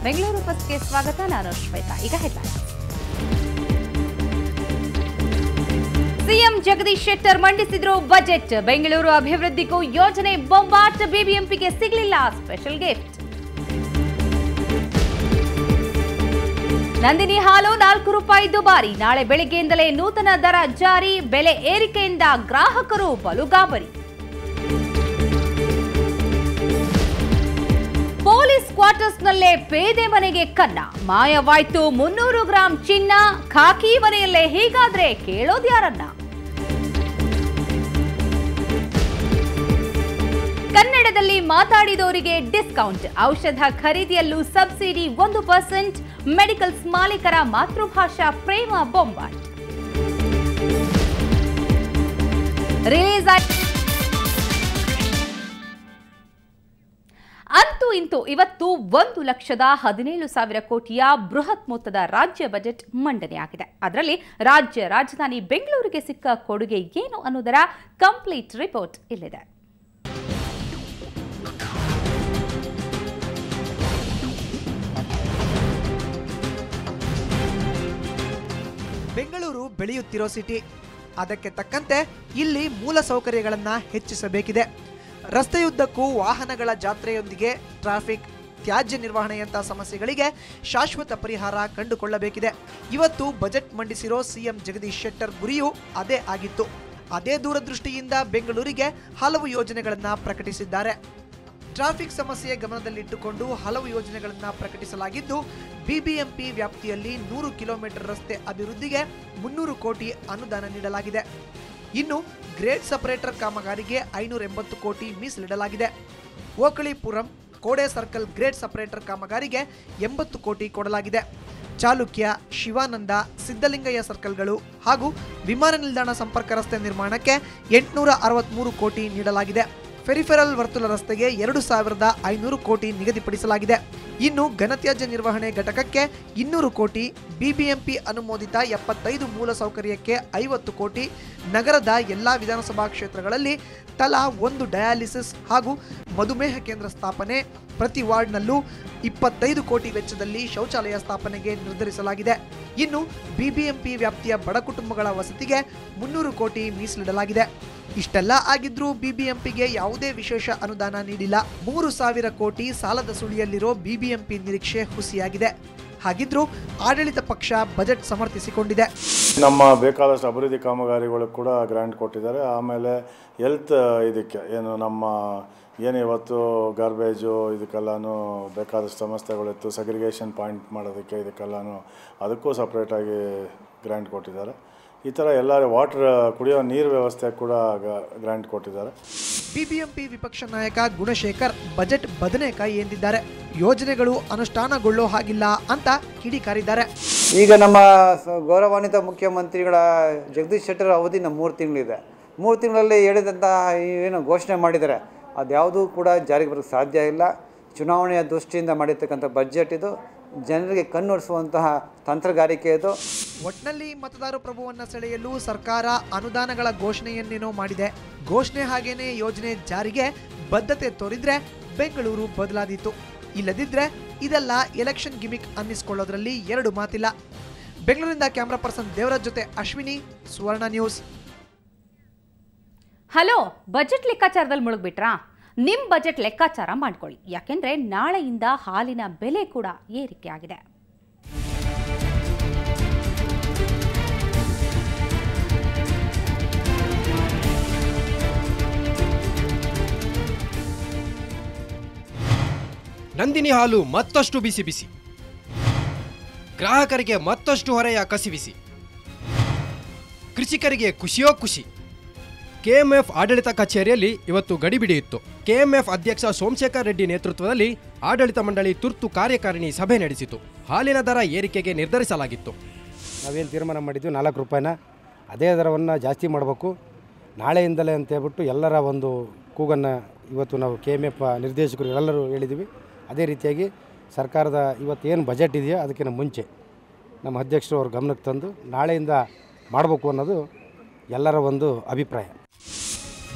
ಬೆಂಗಳೂರು ಫಸ್ಟ್ಗೆ ಸ್ವಾಗತ. ನಾನು ಶ್ವೇತಾ. ಈಗ ಹೆಡ್ಲೈನ್ಸ್. ಸಿಎಂ ಜಗದೀಶ್ ಶೆಟ್ಟರ್ ಮಂಡಿಸಿದ್ರು ಬಜೆಟ್. ಬೆಂಗಳೂರು ಅಭಿವೃದ್ಧಿಗೂ ಯೋಜನೆ ಬೊಂಬಾಟ್. ಬಿಬಿಎಂಪಿಗೆ ಸಿಗಲಿಲ್ಲ ಸ್ಪೆಷಲ್ ಗಿಫ್ಟ್. ನಂದಿನಿ ಹಾಲು 4 ರೂಪಾಯಿ ದುಬಾರಿ. ನಾಳೆ ಬೆಳಗ್ಗೆಯಿಂದಲೇ ನೂತನ ದರ ಜಾರಿ. ಬೆಲೆ ಏರಿಕೆಯಿಂದ ಗ್ರಾಹಕರು ಬಲು ಗಾಬರಿ. ಪೊಲೀಸ್ ಕ್ವಾರ್ಟರ್ಸ್ನಲ್ಲೇ ಪೇದೆ ಮನೆಗೆ ಕನ್ನ. ಮಾಯವಾಯ್ತು 300 ಗ್ರಾಂ ಚಿನ್ನ. ಖಾಕಿ ಮನೆಯಲ್ಲೇ ಹೀಗಾದ್ರೆ ಕೇಳೋದ್ಯಾರನ್ನ? ಕನ್ನಡದಲ್ಲಿ ಮಾತಾಡಿದವರಿಗೆ ಡಿಸ್ಕೌಂಟ್. ಔಷಧ ಖರೀದಿಯಲ್ಲೂ ಸಬ್ಸಿಡಿ 1%. ಮೆಡಿಕಲ್ಸ್ ಮಾಲೀಕರ ಮಾತೃಭಾಷಾ ಪ್ರೇಮ ಬೊಂಬಾಟ್. ರಿಲೀಸ್ ಅಂತೂ ಇಂತೂ ಇವತ್ತು 1,17,000 ಕೋಟಿಯ ಬೃಹತ್ ಮೊತ್ತದ ರಾಜ್ಯ ಬಜೆಟ್ ಮಂಡನೆಯಾಗಿದೆ. ಅದರಲ್ಲಿ ರಾಜ್ಯ ರಾಜಧಾನಿ ಬೆಂಗಳೂರಿಗೆ ಸಿಕ್ಕ ಕೊಡುಗೆ ಏನು ಅನ್ನೋದರ ಕಂಪ್ಲೀಟ್ ರಿಪೋರ್ಟ್ ಇಲ್ಲಿದೆ. ಬೆಂಗಳೂರು ಬೆಳೆಯುತ್ತಿರೋ ಸಿಟಿ. ಅದಕ್ಕೆ ತಕ್ಕಂತೆ ಇಲ್ಲಿ ಮೂಲ ಸೌಕರ್ಯಗಳನ್ನ ಹೆಚ್ಚಿಸಬೇಕಿದೆ. ರಸ್ತೆಯುದ್ದಕ್ಕೂ ವಾಹನಗಳ ಜಾತ್ರೆಯೊಂದಿಗೆ ಟ್ರಾಫಿಕ್, ತ್ಯಾಜ್ಯ ನಿರ್ವಹಣೆಯಂತಹ ಸಮಸ್ಯೆಗಳಿಗೆ ಶಾಶ್ವತ ಪರಿಹಾರ ಕಂಡುಕೊಳ್ಳಬೇಕಿದೆ. ಇವತ್ತು ಬಜೆಟ್ ಮಂಡಿಸಿರೋ ಸಿಎಂ ಜಗದೀಶ್ ಶೆಟ್ಟರ್ ಗುರಿಯೂ ಅದೇ ಆಗಿತ್ತು. ಅದೇ ದೂರದೃಷ್ಟಿಯಿಂದ ಬೆಂಗಳೂರಿಗೆ ಹಲವು ಯೋಜನೆಗಳನ್ನು ಪ್ರಕಟಿಸಿದ್ದಾರೆ. ಟ್ರಾಫಿಕ್ ಸಮಸ್ಯೆ ಗಮನದಲ್ಲಿಟ್ಟುಕೊಂಡು ಹಲವು ಯೋಜನೆಗಳನ್ನು ಪ್ರಕಟಿಸಲಾಗಿದ್ದು, ಬಿಬಿಎಂಪಿ ವ್ಯಾಪ್ತಿಯಲ್ಲಿ 100 ಕಿಲೋಮೀಟರ್ ರಸ್ತೆ ಅಭಿವೃದ್ಧಿಗೆ 300 ಕೋಟಿ ಅನುದಾನ ನೀಡಲಾಗಿದೆ. ಇನ್ನು ಗ್ರೇಡ್ ಸಪರೇಟರ್ ಕಾಮಗಾರಿಗೆ 580 ಕೋಟಿ ಮೀಸಲಿಡಲಾಗಿದೆ. ಓಕಳಿಪುರಂ ಕೋಡೆ ಸರ್ಕಲ್ ಗ್ರೇಡ್ ಸಪರೇಟರ್ ಕಾಮಗಾರಿಗೆ 80 ಕೋಟಿ ಕೊಡಲಾಗಿದೆ. ಚಾಲುಕ್ಯ, ಶಿವಾನಂದ, ಸಿದ್ದಲಿಂಗಯ್ಯ ಸರ್ಕಲ್ಗಳು ಹಾಗೂ ವಿಮಾನ ನಿಲ್ದಾಣ ಸಂಪರ್ಕ ರಸ್ತೆ ನಿರ್ಮಾಣಕ್ಕೆ 863 ಕೋಟಿ ನೀಡಲಾಗಿದೆ. ಫೆರಿಫೆರಲ್ ವರ್ತುಲ ರಸ್ತೆಗೆ 2,500 ಕೋಟಿ ನಿಗದಿಪಡಿಸಲಾಗಿದೆ. ಇನ್ನು ಘನತ್ಯಾಜ್ಯ ನಿರ್ವಹಣೆ ಘಟಕಕ್ಕೆ 200 ಕೋಟಿ, ಬಿಬಿಎಂಪಿ ಅನುಮೋದಿತ 75 ಮೂಲಸೌಕರ್ಯಕ್ಕೆ 50 ಕೋಟಿ, ನಗರದ ಎಲ್ಲಾ ವಿಧಾನಸಭಾ ಕ್ಷೇತ್ರಗಳಲ್ಲಿ ತಲಾ 1 ಡಯಾಲಿಸಿಸ್ ಹಾಗೂ ಮಧುಮೇಹ ಕೇಂದ್ರ ಸ್ಥಾಪನೆ, ಪ್ರತಿ ವಾರ್ಡ್ನಲ್ಲೂ 25 ಕೋಟಿ ವೆಚ್ಚದಲ್ಲಿ ಶೌಚಾಲಯ ಸ್ಥಾಪನೆಗೆ ನಿರ್ಧರಿಸಲಾಗಿದೆ. ಇನ್ನು ಬಿಬಿಎಂಪಿ ವ್ಯಾಪ್ತಿಯ ಬಡ ಕುಟುಂಬಗಳ ವಸತಿಗೆ 300 ಕೋಟಿ ಮೀಸಲಿಡಲಾಗಿದೆ. ಇಷ್ಟೆಲ್ಲ ಆಗಿದ್ರೂ ಬಿಬಿಎಂಪಿಗೆ ಯಾವುದೇ ವಿಶೇಷ ಅನುದಾನ ನೀಡಿಲ್ಲ. 3,000 ಕೋಟಿ ಸಾಲದ ಸುಳಿಯಲ್ಲಿರೋ ಬಿಬಿಎಂಪಿ ನಿರೀಕ್ಷೆ ಹುಸಿಯಾಗಿದೆ. ಹಾಗಿದ್ರೂ ಆಡಳಿತ ಪಕ್ಷ ಬಜೆಟ್ ಸಮರ್ಥಿಸಿಕೊಂಡಿದೆ. ನಮ್ಮ ಬೇಕಾದಷ್ಟು ಅಭಿವೃದ್ಧಿ ಕಾಮಗಾರಿಗಳು ಕೂಡ ಗ್ರಾಂಟ್ ಕೊಟ್ಟಿದ್ದಾರೆ. ಆಮೇಲೆ ಹೆಲ್ತ್ ಇದಕ್ಕೆ ಏನು ನಮ್ಮ ಏನು ಇವತ್ತು ಗಾರ್ಬೇಜು ಇದಕ್ಕೆಲ್ಲನೂ ಬೇಕಾದಷ್ಟು ಸಮಸ್ಯೆಗಳಿತ್ತು, ಸೆಗ್ರಿಗೇಷನ್ ಪಾಯಿಂಟ್ ಮಾಡೋದಕ್ಕೆ ಇದಕ್ಕೆಲ್ಲನೂ ಅದಕ್ಕೂ ಸಪ್ರೇಟಾಗಿ ಗ್ರಾಂಟ್ ಕೊಟ್ಟಿದ್ದಾರೆ. ಈ ಥರ ಎಲ್ಲ ವಾಟರ್ ಕುಡಿಯೋ ನೀರು ವ್ಯವಸ್ಥೆ ಕೂಡ ಗ್ರಾಂಟ್ ಕೊಟ್ಟಿದ್ದಾರೆ. ಬಿಬಿಎಂಪಿ ವಿಪಕ್ಷ ನಾಯಕ ಗುಣಶೇಖರ್ ಬಜೆಟ್ ಬದನೆಕಾಯಿ ಎಂದಿದ್ದಾರೆ. ಯೋಜನೆಗಳು ಅನುಷ್ಠಾನಗೊಳ್ಳೋ ಹಾಗಿಲ್ಲ ಅಂತ ಕಿಡಿಕಾರಿದ್ದಾರೆ. ಈಗ ನಮ್ಮ ಗೌರವಾನ್ವಿತ ಮುಖ್ಯಮಂತ್ರಿಗಳ ಜಗದೀಶ್ ಶೆಟ್ಟರ್ ಅವಧಿ 3 ತಿಂಗಳಿದೆ. 3 ತಿಂಗಳಲ್ಲಿ ಹೇಳಿದಂಥ ಏನು ಘೋಷಣೆ ಮಾಡಿದ್ದಾರೆ ಅದ್ಯಾವುದೂ ಕೂಡ ಜಾರಿಗೆ ಬರೋಕ್ಕೆ ಸಾಧ್ಯ ಇಲ್ಲ. ಚುನಾವಣೆಯ ದೃಷ್ಟಿಯಿಂದ ಮಾಡಿರ್ತಕ್ಕಂಥ ಬಜೆಟ್ ಇದು. ಜನರಿಗೆ ಕಣ್ಣೊರೆಸುವಂತಹ ತಂತ್ರಗಾರಿಕೆ ಇದು. ಒಟ್ನಲ್ಲಿ ಮತದಾರ ಪ್ರಭುವನ್ನು ಸೆಳೆಯಲು ಸರ್ಕಾರ ಅನುದಾನಗಳ ಘೋಷಣೆಯನ್ನೇನೋ ಮಾಡಿದೆ. ಘೋಷಣೆ ಹಾಗೇನೆ ಯೋಜನೆ ಜಾರಿಗೆ ಬದ್ಧತೆ ತೋರಿದ್ರೆ ಬೆಂಗಳೂರು ಬದಲಾದೀತು. ಇಲ್ಲದಿದ್ರೆ ಇದೆಲ್ಲ ಎಲೆಕ್ಷನ್ ಗಿಮಿಕ್ ಅನ್ನಿಸ್ಕೊಳ್ಳೋದ್ರಲ್ಲಿ 2 ಮಾತಿಲ್ಲ. ಬೆಂಗಳೂರಿನಿಂದ ಕ್ಯಾಮ್ರಾ ಪರ್ಸನ್ ದೇವರಾಜ್ ಜೊತೆ ಅಶ್ವಿನಿ, ಸುವರ್ಣ ನ್ಯೂಸ್. ಹಲೋ, ಬಜೆಟ್ ಲೆಕ್ಕಾಚಾರದಲ್ಲಿ ಮುಳುಗ್ಬಿಟ್ರಾ? ನಿಮ್ಮ ಬಜೆಟ್ ಲೆಕ್ಕಾಚಾರ ಮಾಡ್ಕೊಳ್ಳಿ. ಯಾಕೆಂದ್ರೆ ನಾಳೆಯಿಂದ ಹಾಲಿನ ಬೆಲೆ ಕೂಡ ಏರಿಕೆ ಆಗಿದೆ. ನಂದಿನಿ ಹಾಲು ಮತ್ತಷ್ಟು ಬಿಸಿ ಬಿಸಿ, ಗ್ರಾಹಕರಿಗೆ ಮತ್ತಷ್ಟು ಹೊರೆಯ ಕಸಿವಿಸಿ, ಕೃಷಿಕರಿಗೆ ಖುಷಿಯೋ ಖುಷಿ. ಕೆಎಂಎಫ್ ಆಡಳಿತ ಕಚೇರಿಯಲ್ಲಿ ಇವತ್ತು ಗಡಿಬಿಡಿ ಇತ್ತು. ಕೆಎಂಎಫ್ ಅಧ್ಯಕ್ಷ ಸೋಮಶೇಖರ್ ರೆಡ್ಡಿ ನೇತೃತ್ವದಲ್ಲಿ ಆಡಳಿತ ಮಂಡಳಿ ತುರ್ತು ಕಾರ್ಯಕಾರಿಣಿ ಸಭೆ ನಡೆಸಿತು. ಹಾಲಿನ ದರ ಏರಿಕೆಗೆ ನಿರ್ಧರಿಸಲಾಗಿತ್ತು. ನಾವೇನು ತೀರ್ಮಾನ ಮಾಡಿದ್ವಿ 4 ರೂಪಾಯಿನ ಅದೇ ದರವನ್ನು ಜಾಸ್ತಿ ಮಾಡಬೇಕು ನಾಳೆಯಿಂದಲೇ ಅಂತ ಹೇಳ್ಬಿಟ್ಟು ಎಲ್ಲರ ಒಂದು ಕೂಗನ್ನು ಇವತ್ತು ನಾವು ಕೆಎಂಎಫ್ ನಿರ್ದೇಶಕರು ಎಲ್ಲರೂ ಹೇಳಿದ್ದೀವಿ. ಅದೇ ರೀತಿಯಾಗಿ ಸರ್ಕಾರದ ಇವತ್ತೇನು ಬಜೆಟ್ ಇದೆಯೋ ಅದಕ್ಕಿಂತ ಮುಂಚೆ ನಮ್ಮ ಅಧ್ಯಕ್ಷರು ಅವ್ರ ಗಮನಕ್ಕೆ ತಂದು ನಾಳೆಯಿಂದ ಮಾಡಬೇಕು ಅನ್ನೋದು ಎಲ್ಲರ ಒಂದು ಅಭಿಪ್ರಾಯ.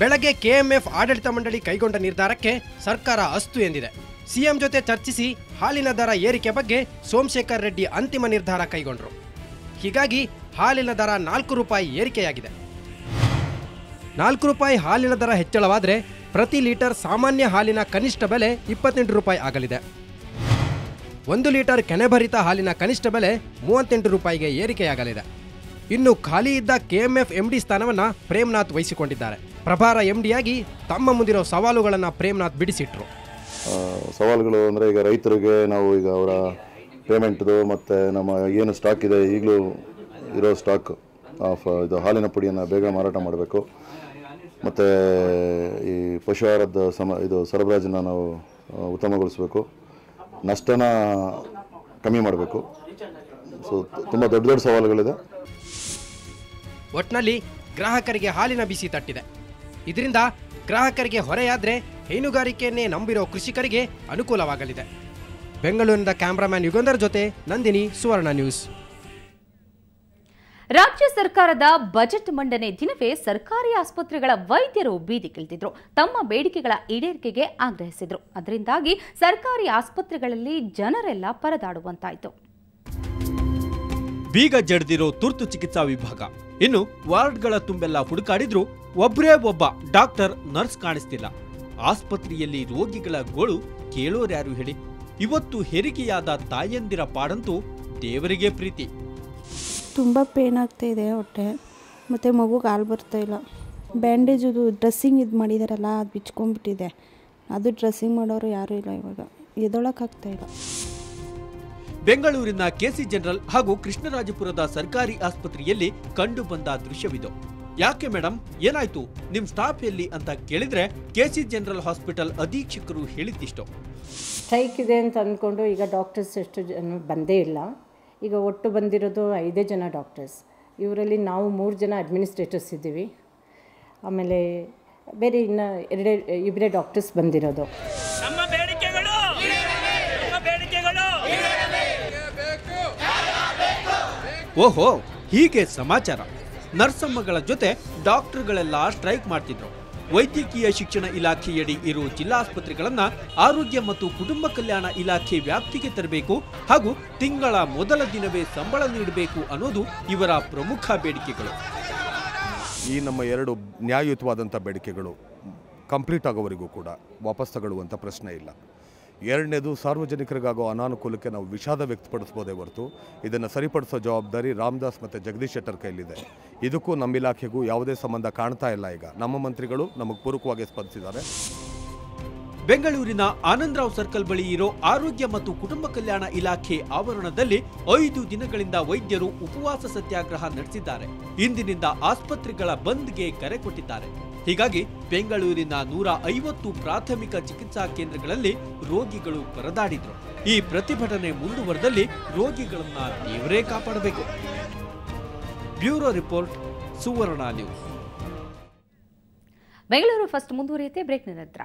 ಬೆಳಗ್ಗೆ ಕೆಎಂಎಫ್ ಆಡಳಿತ ಮಂಡಳಿ ಕೈಗೊಂಡ ನಿರ್ಧಾರಕ್ಕೆ ಸರ್ಕಾರ ಅಸ್ತು ಎಂದಿದೆ. ಸಿಎಂ ಜೊತೆ ಚರ್ಚಿಸಿ ಹಾಲಿನ ದರ ಏರಿಕೆ ಬಗ್ಗೆ ಸೋಮಶೇಖರ್ ರೆಡ್ಡಿ ಅಂತಿಮ ನಿರ್ಧಾರ ಕೈಗೊಂಡರು. ಹೀಗಾಗಿ ಹಾಲಿನ ದರ 4 ರೂಪಾಯಿ ಏರಿಕೆಯಾಗಿದೆ. 4 ರೂಪಾಯಿ ಹಾಲಿನ ದರ ಹೆಚ್ಚಳವಾದರೆ ಪ್ರತಿ ಲೀಟರ್ ಸಾಮಾನ್ಯ ಹಾಲಿನ ಕನಿಷ್ಠ ಬೆಲೆ 28 ರೂಪಾಯಿ ಆಗಲಿದೆ. 1 ಲೀಟರ್ ಕೆನೆಭರಿತ ಹಾಲಿನ ಕನಿಷ್ಠ ಬೆಲೆ 38 ರೂಪಾಯಿಗೆ ಏರಿಕೆಯಾಗಲಿದೆ. ಇನ್ನು ಖಾಲಿ ಇದ್ದ ಕೆಎಂಎಫ್ ಎಂಡಿ ಸ್ಥಾನವನ್ನು ಪ್ರೇಮ್ನಾಥ್ ವಹಿಸಿಕೊಂಡಿದ್ದಾರೆ. ಪ್ರಭಾರ ಎಂಡಿಯಾಗಿ ತಮ್ಮ ಮುಂದಿರೋ ಸವಾಲುಗಳನ್ನು ಪ್ರೇಮ್ನಾಥ್ ಬಿಡಿಸಿಟ್ರು. ಸವಾಲುಗಳು ಅಂದರೆ ಈಗ ರೈತರಿಗೆ ನಾವು ಈಗ ಅವರ ಪೇಮೆಂಟ್ದು ಮತ್ತು ನಮ್ಮ ಏನು ಸ್ಟಾಕ್ ಇದೆ ಈಗಲೂ ಇರೋ ಸ್ಟಾಕ್ ಇದು ಹಾಲಿನ ಪುಡಿಯನ್ನು ಬೇಗ ಮಾರಾಟ ಮಾಡಬೇಕು. ಮತ್ತು ಈ ಪಶು ಆಹಾರದ ಇದು ಸರಬರಾಜನ್ನು ನಾವು ಉತ್ತಮಗೊಳಿಸಬೇಕು. ನಷ್ಟನ ಕಮ್ಮಿ ಮಾಡಬೇಕು. ಸೊ ತುಂಬ ದೊಡ್ಡ ಸವಾಲುಗಳಿದೆ. ಒಟ್ನಲ್ಲಿ ಗ್ರಾಹಕರಿಗೆ ಹಾಲಿನ ಬಿಸಿ ತಟ್ಟಿದೆ. ಇದರಿಂದ ಗ್ರಾಹಕರಿಗೆ ಹೊರೆಯಾದರೆ ಹೈನುಗಾರಿಕೆಯನ್ನೇ ನಂಬಿರೋ ಕೃಷಿಕರಿಗೆ ಅನುಕೂಲವಾಗಲಿದೆ. ಬೆಂಗಳೂರಿನಿಂದ ಕ್ಯಾಮ್ರಾಮ್ಯಾನ್ ಯುಗಂಧರ್ ಜೊತೆ ನಂದಿನಿ, ಸುವರ್ಣ ನ್ಯೂಸ್. ರಾಜ್ಯ ಸರ್ಕಾರದ ಬಜೆಟ್ ಮಂಡನೆ ದಿನವೇ ಸರ್ಕಾರಿ ಆಸ್ಪತ್ರೆಗಳ ವೈದ್ಯರು ಬೀದಿಗಿಳಿದಿದ್ರು. ತಮ್ಮ ಬೇಡಿಕೆಗಳ ಈಡೇರಿಕೆಗೆ ಆಗ್ರಹಿಸಿದ್ರು. ಅದರಿಂದಾಗಿ ಸರ್ಕಾರಿ ಆಸ್ಪತ್ರೆಗಳಲ್ಲಿ ಜನರೆಲ್ಲ ಪರದಾಡುವಂತಾಯಿತು. ಬೀಗ ಜಡ್ದಿರೋ ತುರ್ತು ಚಿಕಿತ್ಸಾ ವಿಭಾಗ. ಇನ್ನು ವಾರ್ಡ್ಗಳ ತುಂಬೆಲ್ಲ ಹುಡುಕಾಡಿದ್ರು ಒಬ್ಬರೇ ಒಬ್ಬ ಡಾಕ್ಟರ್, ನರ್ಸ್ ಕಾಣಿಸ್ತಿಲ್ಲ. ಆಸ್ಪತ್ರೆಯಲ್ಲಿ ರೋಗಿಗಳ ಗೋಳು ಕೇಳೋರ್ಯಾರು ಹೇಳಿ? ಇವತ್ತು ಹೆರಿಗೆಯಾದ ತಾಯಂದಿರ ಪಾಡಂತೂ ದೇವರಿಗೆ ಪ್ರೀತಿ. ತುಂಬ ಪೇನ್ ಆಗ್ತಾ ಇದೆ ಹೊಟ್ಟೆ, ಮತ್ತು ಮಗುಗೆ ಹಾಲು ಬರ್ತಾ ಇಲ್ಲ. ಬ್ಯಾಂಡೇಜು ಡ್ರೆಸ್ಸಿಂಗ್ ಇದು ಮಾಡಿದಾರಲ್ಲ, ಅದು ಬಿಚ್ಕೊಂಡ್ಬಿಟ್ಟಿದೆ. ಅದು ಡ್ರೆಸ್ಸಿಂಗ್ ಮಾಡೋರು ಯಾರೂ ಇಲ್ಲ. ಇವಾಗ ಎದೊಳಕ್ಕಾಗ್ತಾ ಇಲ್ಲ. ಬೆಂಗಳೂರಿನ ಕೆಸಿ ಜನರಲ್ ಹಾಗೂ ಕೃಷ್ಣರಾಜಪುರದ ಸರ್ಕಾರಿ ಆಸ್ಪತ್ರೆಯಲ್ಲಿ ಕಂಡು ಬಂದ ದೃಶ್ಯವಿದು. ಯಾಕೆ ಮೇಡಮ್, ಏನಾಯ್ತು, ನಿಮ್ ಸ್ಟಾಫ್ ಎಲ್ಲಿ ಅಂತ ಕೇಳಿದ್ರೆ ಕೆಸಿ ಜನರಲ್ ಹಾಸ್ಪಿಟಲ್ ಅಧೀಕ್ಷಕರು ಹೇಳಿದ್ದಿಷ್ಟು. ಸ್ಟ್ರೈಕ್ ಇದೆ ಅಂತ ಅಂದ್ಕೊಂಡು ಈಗ ಡಾಕ್ಟರ್ಸ್ ಎಷ್ಟು ಜನ ಬಂದೇ ಇಲ್ಲ. ಈಗ ಒಟ್ಟು ಬಂದಿರೋದು 5 ಜನ ಡಾಕ್ಟರ್ಸ್. ಇವರಲ್ಲಿ ನಾವು 3 ಜನ ಅಡ್ಮಿನಿಸ್ಟ್ರೇಟರ್ಸ್ ಇದ್ದೀವಿ. ಆಮೇಲೆ ಬೇರೆ ಇನ್ನು 2 ಡಾಕ್ಟರ್ಸ್ ಬಂದಿರೋದು. ಓಹೋ, ಹೀಗೆ ಸಮಾಚಾರ. ನರ್ಸಮ್ಮಗಳ ಜೊತೆ ಡಾಕ್ಟರ್ಗಳೆಲ್ಲ ಸ್ಟ್ರೈಕ್ ಮಾಡ್ತಿದ್ರು. ವೈದ್ಯಕೀಯ ಶಿಕ್ಷಣ ಇಲಾಖೆಯಡಿ ಇರೋ ಜಿಲ್ಲಾಸ್ಪತ್ರೆಗಳನ್ನ ಆರೋಗ್ಯ ಮತ್ತು ಕುಟುಂಬ ಕಲ್ಯಾಣ ಇಲಾಖೆ ವ್ಯಾಪ್ತಿಗೆ ತರಬೇಕು ಹಾಗೂ ತಿಂಗಳ ಮೊದಲ ದಿನವೇ ಸಂಬಳ ನೀಡಬೇಕು ಅನ್ನೋದು ಇವರ ಪ್ರಮುಖ ಬೇಡಿಕೆಗಳು. ಈ ನಮ್ಮ 2 ನ್ಯಾಯಯುತವಾದಂಥ ಬೇಡಿಕೆಗಳು ಕಂಪ್ಲೀಟ್ ಆಗೋವರೆಗೂ ಕೂಡ ವಾಪಸ್ ತಗೊಳ್ಳುವಂಥ ಪ್ರಶ್ನೆ ಇಲ್ಲ. 2ನೇದು, ಸಾರ್ವಜನಿಕರಿಗಾಗೋ ಅನಾನುಕೂಲಕ್ಕೆ ನಾವು ವಿಷಾದ ವ್ಯಕ್ತಪಡಿಸ್ಬೋದೇ ಹೊರತು ಇದನ್ನು ಸರಿಪಡಿಸೋ ಜವಾಬ್ದಾರಿ ರಾಮದಾಸ್ ಮತ್ತು ಜಗದೀಶ್ ಶೆಟ್ಟರ್ ಕೈಲಿದೆ. ಇದಕ್ಕೂ ನಮ್ಮ ಇಲಾಖೆಗೂ ಯಾವುದೇ ಸಂಬಂಧ ಕಾಣ್ತಾ ಇಲ್ಲ. ಈಗ ನಮ್ಮ ಮಂತ್ರಿಗಳು ನಮಗೆ ಪೂರಕವಾಗಿ ಸ್ಪಂದಿಸಿದ್ದಾರೆ. ಬೆಂಗಳೂರಿನ ಆನಂದರಾವ್ ಸರ್ಕಲ್ ಬಳಿ ಇರೋ ಆರೋಗ್ಯ ಮತ್ತು ಕುಟುಂಬ ಕಲ್ಯಾಣ ಇಲಾಖೆ ಆವರಣದಲ್ಲಿ 5 ದಿನಗಳಿಂದ ವೈದ್ಯರು ಉಪವಾಸ ಸತ್ಯಾಗ್ರಹ ನಡೆಸಿದ್ದಾರೆ. ಇಂದಿನಿಂದ ಆಸ್ಪತ್ರೆಗಳ ಬಂದ್ಗೆ ಕರೆ ಕೊಟ್ಟಿದ್ದಾರೆ. ಹೀಗಾಗಿ ಬೆಂಗಳೂರಿನ 150 ಪ್ರಾಥಮಿಕ ಚಿಕಿತ್ಸಾ ಕೇಂದ್ರಗಳಲ್ಲಿ ರೋಗಿಗಳು ಪರದಾಡಿದ್ರು. ಈ ಪ್ರತಿಭಟನೆ ಮುಂದುವರೆದಲ್ಲಿ ರೋಗಿಗಳನ್ನ ದೇವರೇ ಕಾಪಾಡಬೇಕು. ಬ್ಯೂರೋ ರಿಪೋರ್ಟ್, ಸುವರ್ಣ ನ್ಯೂಸ್. ಬೆಂಗಳೂರು ಫಸ್ಟ್ ಮುಂದುವರಿಯುತ್ತೆ ಬ್ರೇಕ್ನ ನಂತರ.